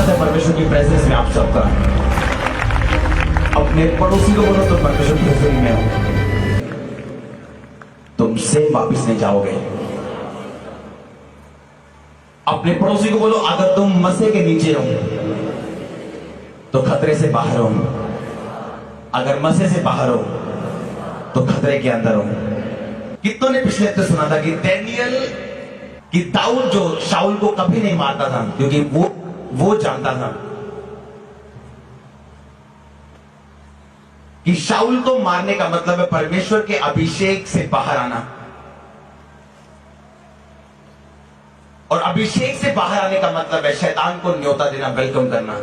विश्वास है परमेश्वर की प्रेजेंस में आप सबका। अपने पड़ोसी को बोलो तो परमेश्वर की हजूरी में हो, तुम सेम वापिस नहीं जाओगे। अपने पड़ोसी को बोलो अगर तुम मसे के नीचे हो तो खतरे से बाहर हो, अगर मसे से बाहर हो तो खतरे के अंदर हो। कितनों ने पिछले हफ्ते सुना था कि डैनियल कि दाऊद जो शाऊल को कभी नहीं मारता था क्योंकि वो जानता था कि शाऊल को मारने का मतलब है परमेश्वर के अभिषेक से बाहर आना, और अभिषेक से बाहर आने का मतलब है शैतान को न्योता देना, वेलकम करना।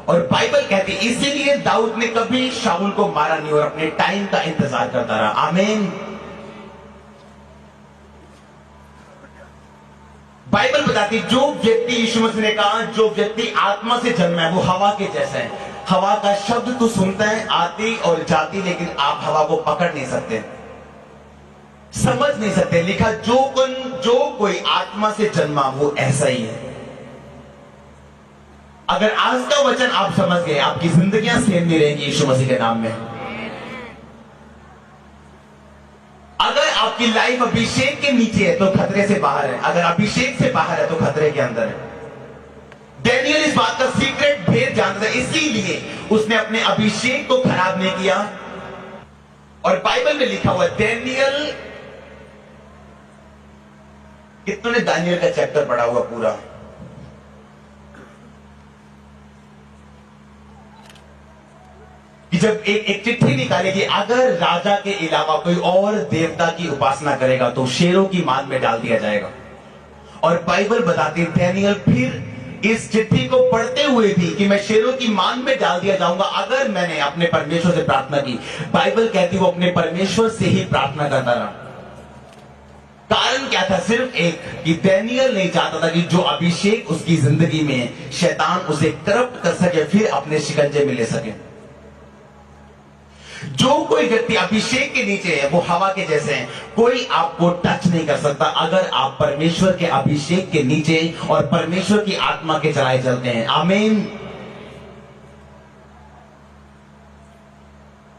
और बाइबल कहती है इसीलिए दाऊद ने कभी शाऊल को मारा नहीं और अपने टाइम का इंतजार करता रहा। आमीन। बाइबल बताती जो व्यक्ति, यीशु मसीह ने कहा जो व्यक्ति आत्मा से जन्मा है वो हवा के जैसा है। हवा का शब्द तो सुनता है, आती और जाती, लेकिन आप हवा को पकड़ नहीं सकते, समझ नहीं सकते। लिखा जो कोई आत्मा से जन्मा वो ऐसा ही है। अगर आज का वचन आप समझ गए आपकी जिंदगियां सेम नहीं रहेंगी यीशु मसीह के नाम में। अगर आपकी लाइफ अभिषेक के नीचे है तो खतरे से बाहर है, अगर अभिषेक से बाहर है तो खतरे के अंदर है। डैनियल इस बात का सीक्रेट भेद जानता है, इसीलिए उसने अपने अभिषेक को खराब नहीं किया। और बाइबल में लिखा हुआ डैनियल, कितनों ने दानियल का चैप्टर पढ़ा हुआ पूरा? कि जब एक चिट्ठी निकालेगी अगर राजा के अलावा कोई और देवता की उपासना करेगा तो शेरों की मान में डाल दिया जाएगा। और बाइबल बताती डैनियल फिर इस चिट्ठी को पढ़ते हुए भी कि मैं शेरों की मान में डाल दिया जाऊंगा अगर मैंने अपने परमेश्वर से प्रार्थना की। बाइबल कहती वो अपने परमेश्वर से ही प्रार्थना करता रहा। कारण क्या था? सिर्फ एक कि डैनियल नहीं चाहता था कि जो अभिषेक उसकी जिंदगी में है शैतान उसे करप्ट कर सके, फिर अपने शिकंजे में ले सके। जो कोई व्यक्ति अभिषेक के नीचे है वो हवा के जैसे हैं, कोई आपको टच नहीं कर सकता अगर आप परमेश्वर के अभिषेक के नीचे और परमेश्वर की आत्मा के चलाए चलते हैं। आमीन।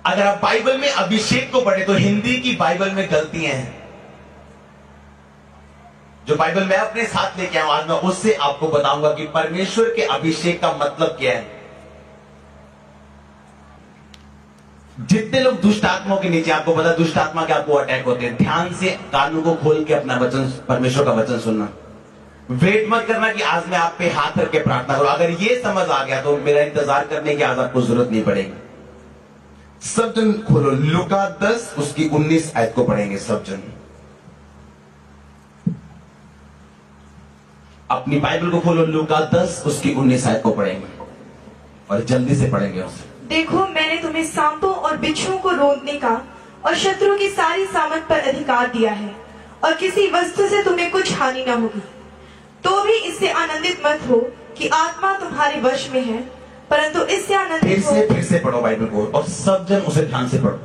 अगर आप बाइबल में अभिषेक को पढ़े तो हिंदी की बाइबल में गलतियां हैं जो बाइबल मैं अपने साथ लेके आऊं, आज मैं उससे आपको बताऊंगा कि परमेश्वर के अभिषेक का मतलब क्या है। जितने लोग दुष्ट आत्माओं के नीचे, आपको पता दुष्ट आत्मा के आपको अटैक होते हैं, ध्यान से कानों को खोल के अपना वचन, परमेश्वर का वचन सुनना। वेट मत करना कि आज मैं आप पे हाथ रख के प्रार्थना करूं। अगर ये समझ आ गया तो मेरा इंतजार करने की आज आपको जरूरत नहीं पड़ेगी। सब जन खोलो लूका 10 उसकी 19 आयत को पढ़ेंगे। सब जन अपनी बाइबल को खोलो, लूका 10 उसकी 19 आयत को पढ़ेंगे और जल्दी से पढ़ेंगे उसे। देखो मैंने तुम्हें सांपों और बिच्छुओं को रोकने का और शत्रु की सारी सामत पर अधिकार दिया है और किसी वस्तु से तुम्हें कुछ हानि न होगी। तो भी इससे आनंदित मत हो कि आत्मा तुम्हारे वश में है, परंतु इससे आनंदित हो। फिर से पढ़ो बाइबल को और सब जन उसे ध्यान से पढ़ो।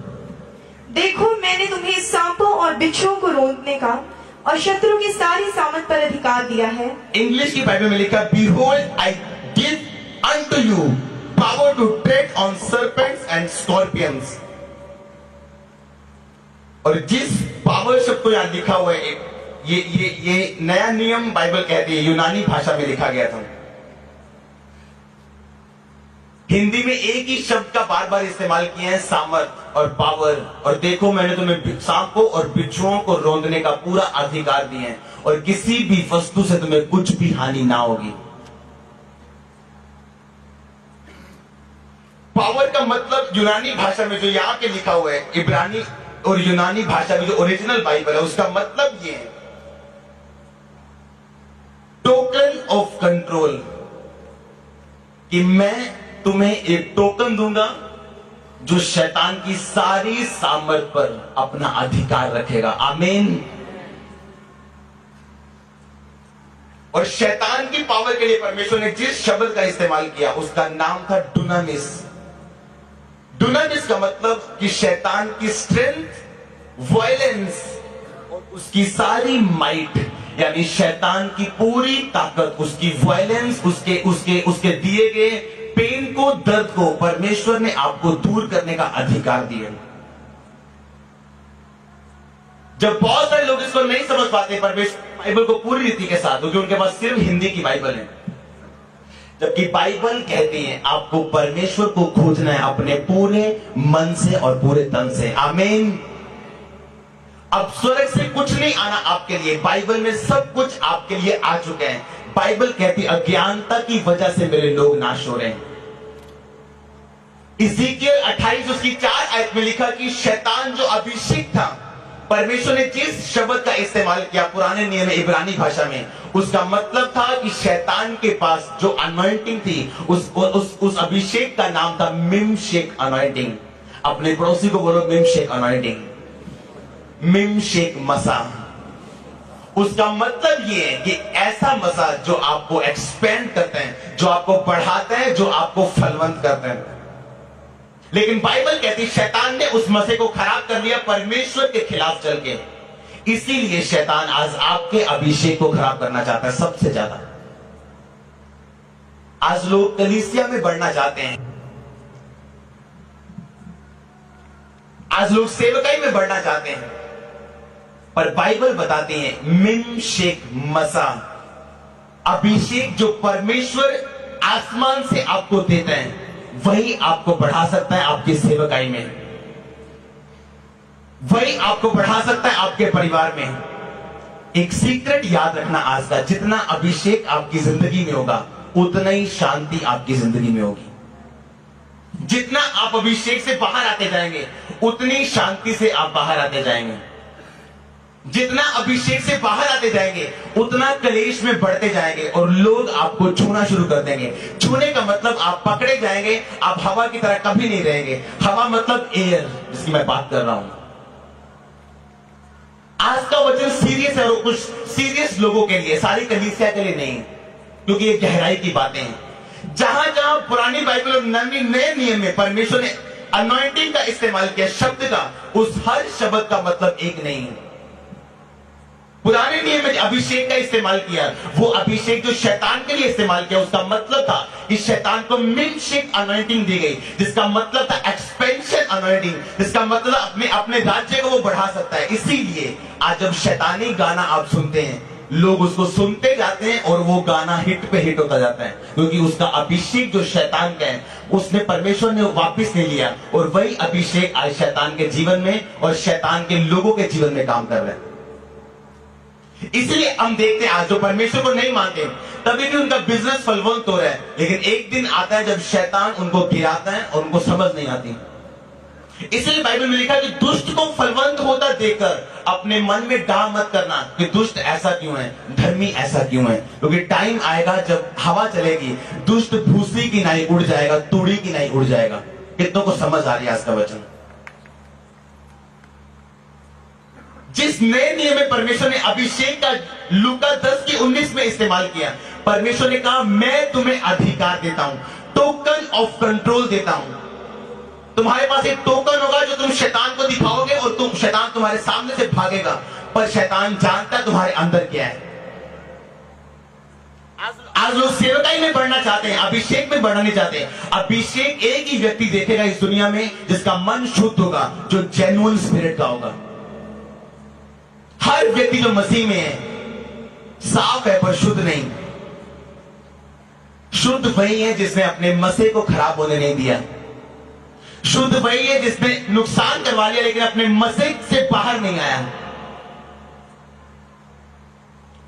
देखो मैंने तुम्हें सांपों और बिच्छुओं को रोकने का और शत्रु की सारी सामत पर अधिकार दिया है। इंग्लिश की बाइबल में लिखा Behold I give unto you power to tread on serpents and scorpions। और जिस पावर शब्द को यहां लिखा हुआ है, ये नया नियम बाइबल कहती है, यूनानी भाषा में लिखा गया था। हिंदी में एक ही शब्द का बार बार इस्तेमाल किया है, सामर्थ और पावर। और देखो मैंने तुम्हें सांपों और बिच्छुओं को रौंदने का पूरा अधिकार दिया है और किसी भी वस्तु से तुम्हें कुछ भी हानि ना होगी। पावर का मतलब यूनानी भाषा में जो यहां पे लिखा हुआ है, इब्रानी और यूनानी भाषा में जो ओरिजिनल बाइबल है उसका मतलब ये है टोकन ऑफ कंट्रोल, कि मैं तुम्हें एक टोकन दूंगा जो शैतान की सारी सामर्थ पर अपना अधिकार रखेगा। आमीन। और शैतान की पावर के लिए परमेश्वर ने जिस शब्द का इस्तेमाल किया उसका नाम था डुनामिस। डुनामिस का मतलब कि शैतान की स्ट्रेंथ, वायलेंस और उसकी सारी माइट, यानी शैतान की पूरी ताकत, उसकी वायलेंस, उसके दिए गए पेन को, दर्द को परमेश्वर ने आपको दूर करने का अधिकार दिया। जब बहुत सारे लोग इसको नहीं समझ पाते परमेश्वर बाइबल को पूरी रीति के साथ, क्योंकि उनके पास सिर्फ हिंदी की बाइबल है, जबकि बाइबल कहती है आपको परमेश्वर को खोजना है अपने पूरे मन से और पूरे तन से। आमीन। अब स्वर्ग से कुछ नहीं आना आपके लिए, बाइबल में सब कुछ आपके लिए आ चुके हैं। बाइबल कहती अज्ञानता की वजह से मेरे लोग नाश हो रहे हैं। इज़ीकियल 28 उसकी 4 आयत में लिखा कि शैतान जो अभिषेक था, परमेश्वर ने जिस शब्द का इस्तेमाल किया पुराने नियम में इब्रानी भाषा में, उसका मतलब था कि शैतान के पास जो अनॉइंटिंग थी, उस अभिषेक का नाम था मिमशेक अनॉइंटिंग। अपने पड़ोसी को बोलो मिमशेक अनॉइंटिंग, मिमशेक मसा। उसका मतलब यह है कि ऐसा मसा जो आपको एक्सपेंड करते हैं, जो आपको बढ़ाते हैं, जो आपको फलवंत करते हैं। लेकिन बाइबल कहती शैतान ने उस मसे को खराब कर दिया परमेश्वर के खिलाफ चल के। इसीलिए शैतान आज आपके अभिषेक को खराब करना चाहता है सबसे ज्यादा। आज लोग कलीसिया में बढ़ना चाहते हैं, आज लोग सेवकाई में बढ़ना चाहते हैं, पर बाइबल बताती है मिमशेक मसा, अभिषेक जो परमेश्वर आसमान से आपको देता है, वही आपको बढ़ा सकता है आपकी सेवकाई में, वही आपको बढ़ा सकता है आपके परिवार में। एक सीक्रेट याद रखना आज का, जितना अभिषेक आपकी जिंदगी में होगा उतना ही शांति आपकी जिंदगी में होगी। जितना आप अभिषेक से बाहर आते जाएंगे उतनी शांति से आप बाहर आते जाएंगे। जितना अभिषेक से बाहर आते जाएंगे उतना कलेश में बढ़ते जाएंगे और लोग आपको छूना शुरू कर देंगे। छूने का मतलब आप पकड़े जाएंगे, आप हवा की तरह कभी नहीं रहेंगे। हवा मतलब एयर, जिसकी मैं बात कर रहा हूं। आज का वचन सीरियस है और कुछ सीरियस लोगों के लिए, सारी कलीसिया के लिए नहीं, क्योंकि ये गहराई की बातें हैं। जहां जहां पुरानी बाइबल और नए नियम में परमेश्वर ने अनॉइंटिंग का इस्तेमाल किया, शब्द का, उस हर शब्द का मतलब एक नहीं है। पुराने नियम में अभिषेक का इस्तेमाल किया, वो अभिषेक जो शैतान के लिए इस्तेमाल किया, उसका मतलब था कि शैतान को मिमशेक अनॉइंटिंग दी गई, जिसका मतलब था एक्सपेंशन अनॉइंटिंग, जिसका मतलब अपने राज्य को वो बढ़ा सकता है। इसीलिए आज जब शैतानी गाना आप सुनते हैं, लोग उसको सुनते जाते हैं और वो गाना हिट पे हिट होता जाता है, क्योंकि उसका अभिषेक जो शैतान का है उसने परमेश्वर ने वापस ले लिया, और वही अभिषेक आज शैतान के जीवन में और शैतान के लोगों के जीवन में काम कर रहे हैं। इसलिए हम देखते हैं आज जो परमेश्वर को नहीं मानते तभी भी उनका बिजनेस फलवंत हो रहा है, लेकिन एक दिन आता है जब शैतान उनको गिराता है और उनको समझ नहीं आती। इसलिए बाइबल में लिखा है कि दुष्ट को फलवंत होता देखकर अपने मन में डाह मत करना कि दुष्ट ऐसा क्यों है, धर्मी ऐसा क्यों है, क्योंकि टाइम आएगा जब हवा चलेगी, दुष्ट भूसी की नाई उड़ जाएगा, तूड़ी की नाई उड़ जाएगा। कितनों को समझ आ रही है आज का वचन? जिस नए नियम में परमेश्वर ने अभिषेक का लूका 10:19 में इस्तेमाल किया, परमेश्वर ने कहा मैं तुम्हें अधिकार देता हूं, टोकन ऑफ कंट्रोल देता हूं। तुम्हारे पास एक टोकन होगा जो तुम शैतान को दिखाओगे और शैतान तुम्हारे सामने से भागेगा, पर शैतान जानता है तुम्हारे अंदर क्या है। आज लोग सेवकाई में बढ़ना चाहते हैं, अभिषेक में बढ़ना नहीं चाहते। अभिषेक एक ही व्यक्ति देखेगा इस दुनिया में जिसका मन शुद्ध होगा, जो जेन्युइन स्पिरिट का होगा। हर व्यक्ति जो मसीह में है साफ है पर शुद्ध नहीं। शुद्ध वही है जिसने अपने मसीह को खराब होने नहीं दिया। शुद्ध वही है जिसने नुकसान करवा लिया लेकिन अपने मसीह से बाहर नहीं आया।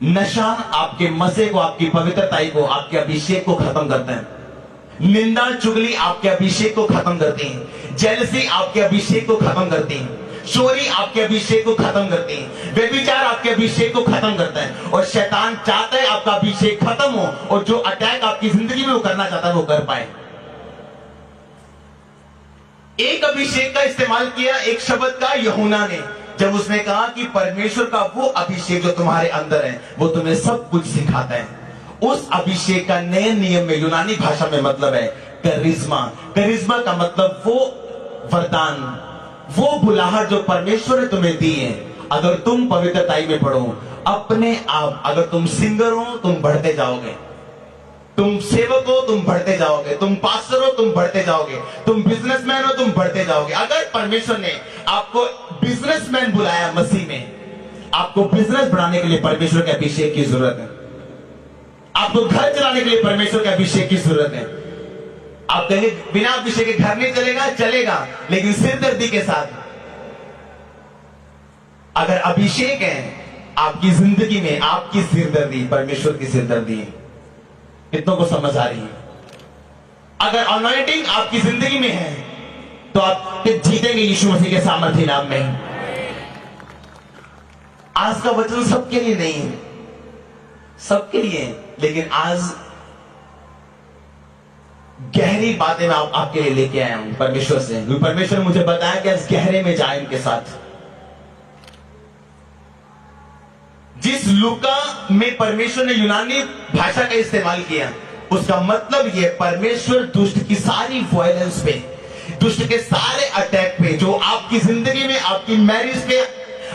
नशा आपके मसीह को, आपकी पवित्रताई को, आपके अभिषेक को खत्म करता है। निंदा चुगली आपके अभिषेक को खत्म करती है। जेलसी आपके अभिषेक को खत्म करती है। चोरी आपके अभिषेक को खत्म करती है। व्यभिचार आपके अभिषेक को खत्म करता है। और शैतान चाहता है आपका अभिषेक खत्म हो और जो अटैक आपकी जिंदगी में वो करना चाहता है वो कर पाए। एक अभिषेक का इस्तेमाल किया एक शब्द का यूहन्ना ने, जब उसने कहा कि परमेश्वर का वो अभिषेक जो तुम्हारे अंदर है वो तुम्हें सब कुछ सिखाता है। उस अभिषेक का नए नियम में यूनानी भाषा में मतलब है करिश्मा। करिश्मा का मतलब वो वरदान, वो बुलाहट जो परमेश्वर ने तुम्हें दी है। अगर तुम पवित्रताई में पढ़ो, अपने आप, अगर तुम सिंगर हो तुम बढ़ते जाओगे, तुम सेवक हो तुम बढ़ते जाओगे, तुम पास्टर हो तुम बढ़ते जाओगे, तुम बिजनेसमैन हो तुम बढ़ते जाओगे। अगर परमेश्वर ने आपको बिजनेसमैन बुलाया मसीह में, आपको बिजनेस बढ़ाने के लिए परमेश्वर के अभिषेक की जरूरत है। आपको घर चलाने के लिए परमेश्वर के अभिषेक की जरूरत है। आप कहेंगे बिना अभिषेक के घर नहीं चलेगा, चलेगा, लेकिन सिरदर्दी के साथ। अगर अभिषेक है आपकी जिंदगी में, आपकी सिरदर्दी परमेश्वर की सिरदर्दी है। कितनों को समझ आ रही है? अगर अनॉइंटिंग आपकी जिंदगी में है तो आप जीतेंगे यीशु मसीह के सामर्थ्य नाम में। आज का वचन सबके लिए नहीं है, सबके लिए है, लेकिन आज गहरी बातें मैं आपके लिए लेके आया हूं परमेश्वर से। परमेश्वर ने मुझे बताया कि आज गहरे में जाए इनके साथ। जिस लूका में परमेश्वर ने यूनानी भाषा का इस्तेमाल किया, उसका मतलब यह परमेश्वर दुष्ट की सारी वायलेंस पे, दुष्ट के सारे अटैक पे, जो आपकी जिंदगी में, आपकी मैरिज पे,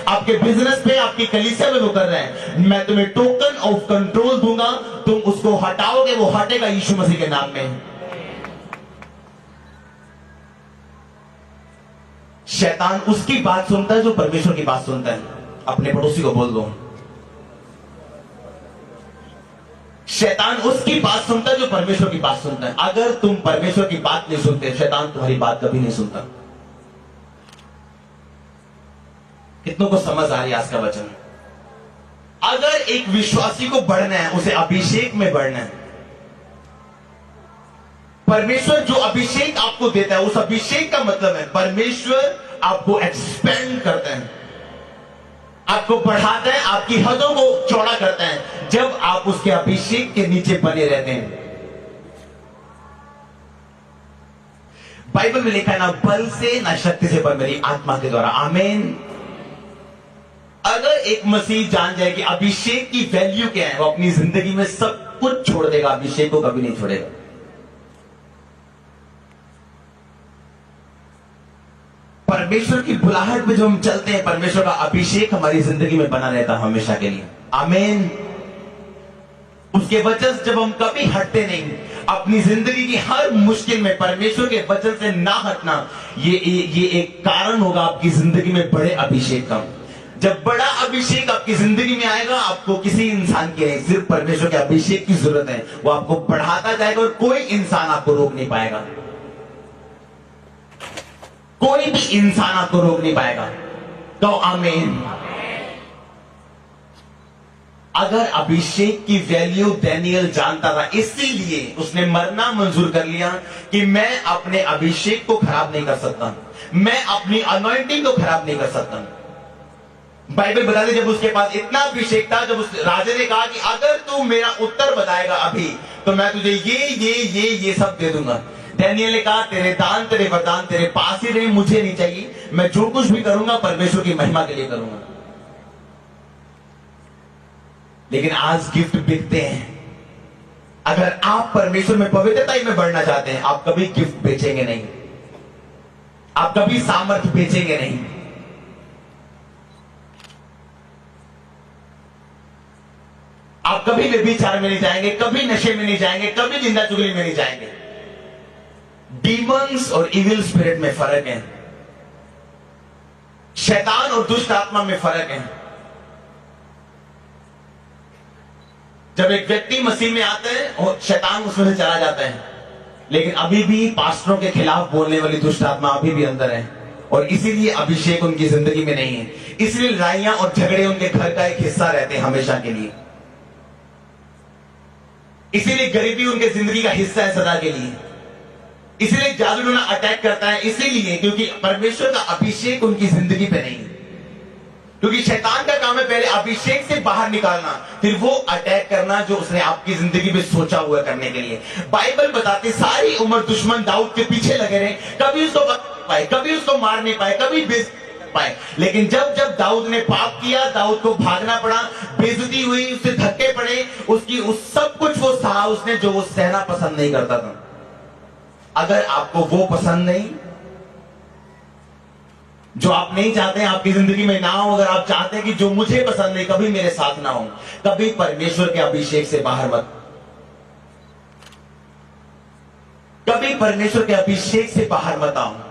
आपके बिजनेस पे, आपकी कलीसिया में वो कर रहे हैं, मैं तुम्हें टोकन ऑफ कंट्रोल दूंगा, तुम उसको हटाओगे, वो हटेगा यीशु मसीह के नाम में। शैतान उसकी बात सुनता है जो परमेश्वर की बात सुनता है। अपने पड़ोसी को बोल दो, शैतान उसकी बात सुनता है जो परमेश्वर की बात सुनता है। अगर तुम परमेश्वर की बात नहीं सुनते, शैतान तुम्हारी बात कभी नहीं सुनता। कितनों को समझ आ रही है आज का वचन? अगर एक विश्वासी को बढ़ना है, उसे अभिषेक में बढ़ना है, परमेश्वर जो अभिषेक आपको देता है, उस अभिषेक का मतलब है परमेश्वर आपको एक्सपेंड करता है, आपको बढ़ाता है, आपकी हदों को चौड़ा करता है जब आप उसके अभिषेक के नीचे बने रहते हैं। बाइबल में लिखा है, ना बल से ना शक्ति से, पर मेरी आत्मा के द्वारा। आमीन। अगर एक मसीह जान जाए कि अभिषेक की वैल्यू क्या है, वो अपनी जिंदगी में सब कुछ छोड़ देगा, अभिषेक को कभी नहीं छोड़ेगा। परमेश्वर की बुलाहट में जो हम चलते हैं, परमेश्वर का अभिषेक हमारी जिंदगी में बना रहता है हमेशा के लिए। आमीन। उसके वचन से जब हम कभी हटते नहीं, अपनी जिंदगी की हर मुश्किल में परमेश्वर के वचन से ना हटना, ये एक कारण होगा आपकी जिंदगी में बड़े अभिषेक का। जब बड़ा अभिषेक आपकी जिंदगी में आएगा, आपको किसी इंसान की नहीं, सिर्फ परमेश्वर के अभिषेक की जरूरत है। वो आपको बढ़ाता जाएगा और कोई इंसान आपको रोक नहीं पाएगा। कोई भी इंसान आपको रोक नहीं पाएगा। तो आमीन। अगर अभिषेक की वैल्यू दानियल जानता था, इसीलिए उसने मरना मंजूर कर लिया कि मैं अपने अभिषेक को खराब नहीं कर सकता, मैं अपनी अनॉइंटिंग को खराब नहीं कर सकता। बाइबल बताते जब उसके पास इतना अभिषेक था, जब उस राजा ने कहा कि अगर तू मेरा उत्तर बताएगा अभी, तो मैं तुझे ये सब दे दूंगा। दानियल ने कहा, तेरे दान तेरे वरदान तेरे पास ही रहे, मुझे नहीं चाहिए, मैं जो कुछ भी करूंगा परमेश्वर की महिमा के लिए करूंगा। लेकिन आज गिफ्ट बिकते हैं। अगर आप परमेश्वर में पवित्रता में बढ़ना चाहते हैं, आप कभी गिफ्ट बेचेंगे नहीं, आप कभी सामर्थ्य बेचेंगे नहीं। आप कभी व्यभिचार में नहीं जाएंगे, कभी नशे में नहीं जाएंगे, कभी जिंदा चुगली में नहीं जाएंगे। डीमंस और इविल स्पिरिट में फर्क है, शैतान और दुष्ट आत्मा में फर्क है। जब एक व्यक्ति मसीह में आता है और शैतान उसमें से चला जाता है, लेकिन अभी भी पास्टरों के खिलाफ बोलने वाली दुष्ट आत्मा अभी भी अंदर है, और इसीलिए अभिषेक उनकी जिंदगी में नहीं है। इसलिए लड़ाइयां और झगड़े उनके घर का एक हिस्सा रहते हैं हमेशा के लिए। इसीलिए गरीबी उनके जिंदगी का हिस्सा है सदा के लिए। इसीलिए जादू टोना अटैक करता है, इसीलिए क्योंकि परमेश्वर का अभिषेक उनकी जिंदगी पे नहीं है। क्योंकि शैतान का काम है पहले अभिषेक से बाहर निकालना, फिर वो अटैक करना जो उसने आपकी जिंदगी में सोचा हुआ करने के लिए। बाइबल बताती सारी उम्र दुश्मन दाऊद के पीछे लगे रहे, कभी उसको पाए, कभी उसको मार नहीं पाए, कभी बेइज्जती पाए। लेकिन जब जब दाऊद ने पाप किया, दाऊद को भागना पड़ा, बेइज्जती हुई, उससे धक्के पड़े, उसकी उस सब कुछ वो सहा उसने जो वो सहना पसंद नहीं करता था। अगर आपको वो पसंद नहीं, जो आप नहीं चाहते हैं आपकी जिंदगी में ना हो, अगर आप चाहते हैं कि जो मुझे पसंद नहीं कभी मेरे साथ ना हो, कभी परमेश्वर के अभिषेक से बाहर मत, कभी परमेश्वर के अभिषेक से बाहर मत आओ।